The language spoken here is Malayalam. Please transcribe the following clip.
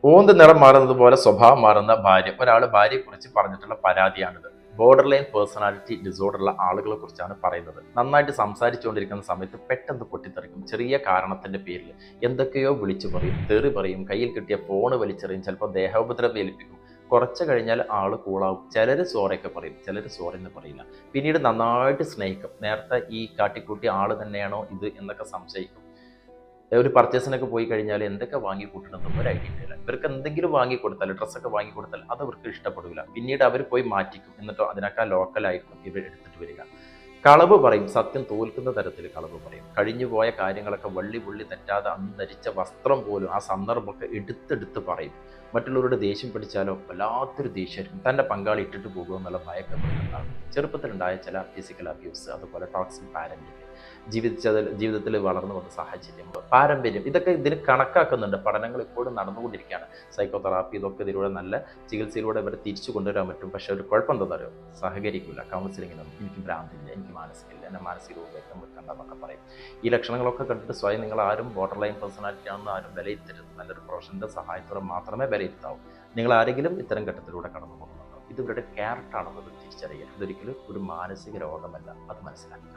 ഓന്ത് നിറം മാറുന്നത് പോലെ സ്വഭാവം മാറുന്ന ഭാര്യ. ഒരാൾ ഭാര്യയെക്കുറിച്ച് പറഞ്ഞിട്ടുള്ള പരാതിയാണിത്. ബോർഡർ ലൈൻ പേഴ്സണാലിറ്റി ഡിസോർഡർ ഉള്ള ആളുകളെ കുറിച്ചാണ് പറയുന്നത്. നന്നായിട്ട് സംസാരിച്ചുകൊണ്ടിരിക്കുന്ന സമയത്ത് പെട്ടെന്ന് പൊട്ടിത്തെറിക്കും. ചെറിയ കാരണത്തിന്റെ പേരിൽ എന്തൊക്കെയോ വിളിച്ചു പറയും, തെറി പറയും, കയ്യിൽ കിട്ടിയ ഫോണ് വലിച്ചെറിയും, ചിലപ്പോൾ ദേഹോപദ്രവം ഏൽപ്പിക്കും. കുറച്ച് കഴിഞ്ഞാൽ ആള് കൂളാവും. ചിലർ സോറിയൊക്കെ പറയും, ചിലർ സോറി എന്ന് പറയില്ല. പിന്നീട് നന്നായിട്ട് സ്നേഹിക്കും. നേരത്തെ ഈ കാട്ടിക്കൂട്ടിയ ആള് തന്നെയാണോ ഇത് എന്നൊക്കെ സംശയിക്കും. ഒരു പർച്ചേസിനൊക്കെ പോയി കഴിഞ്ഞാൽ എന്തൊക്കെ വാങ്ങി കൂട്ടണമെന്ന് ഒരു ഐഡിയ ഇല്ല. ഇവർക്ക് എന്തെങ്കിലും വാങ്ങി കൊടുത്താൽ, ഡ്രസ്സൊക്കെ വാങ്ങി കൊടുത്താൽ അത് അവർക്ക് ഇഷ്ടപ്പെടില്ല. പിന്നീട് അവർ പോയി മാറ്റിക്കും. എന്നിട്ടോ അതിനേക്കാൾ ലോക്കലായിരിക്കും ഇവർ എടുത്തിട്ട് വരിക. കളവ് പറയും, സത്യം തോൽക്കുന്ന തരത്തിൽ കളവ് പറയും. കഴിഞ്ഞുപോയ കാര്യങ്ങളൊക്കെ വള്ളി പുള്ളി തെറ്റാതെ അന്ന് ധരിച്ച വസ്ത്രം പോലും ആ സന്ദർഭമൊക്കെ എടുത്തെടുത്ത് പറയും. മറ്റുള്ളവരുടെ ദേഷ്യം പിടിച്ചാലോ വല്ലാത്തൊരു ദേഷ്യമായിരിക്കും. തൻ്റെ പങ്കാളി ഇട്ടിട്ട് പോകുമെന്നുള്ള ഭയക്കെ ഉണ്ടാകും. ചെറുപ്പത്തിലുണ്ടായ ചില ഫിസിക്കൽ അബ്യൂസ്, അതുപോലെ ടോക്സിക് പാരന്റിങ്, ജീവിതത്തിൽ വളർന്നു വന്ന സാഹചര്യം, പാരമ്പര്യം, ഇതൊക്കെ ഇതിന് കണക്കാക്കുന്നുണ്ട്. പഠനങ്ങൾ ഇപ്പോഴും നടന്നുകൊണ്ടിരിക്കുകയാണ്. സൈക്കോതെറാപ്പി ഇതൊക്കെ ഇതിലൂടെ നല്ല ചികിത്സയിലൂടെ ഇവരെ തിരിച്ചു കൊണ്ടുവരാൻ പറ്റും. പക്ഷെ ഒരു കുഴപ്പം എന്താ അറിയോ? സഹകരിക്കില്ല. കൗൺസിലിങ്ങിനൊന്നും എനിക്ക് ഭ്രാന്തില്ല, എനിക്ക് മാനസികമില്ല, എന്നെ മാനസിക ഉപയോഗം വെക്കണ്ടെന്നൊക്കെ പറയും. ഈ ലക്ഷണങ്ങളൊക്കെ കണ്ടിട്ട് സ്വയം നിങ്ങൾ ആരും ബോർഡർ ലൈൻ പേഴ്സണാലിറ്റി ആണെന്ന് ആരും വിലയിരുത്തരുത്. നല്ലൊരു പ്രൊഫഷണലിൻ്റെ സഹായത്തോടെ മാത്രമേ വിലയിരുത്താവൂ. നിങ്ങൾ ആരെങ്കിലും ഇത്തരം ഘട്ടത്തിലൂടെ കടന്നു പോകുന്നുണ്ടോ? ഇത് ഇവരുടെ ക്യാരക്ടറാണെന്നത് തിരിച്ചറിയുക. ഇതൊരിക്കലും ഒരു മാനസിക രോഗമല്ല, അത് മനസ്സിലാക്കുക.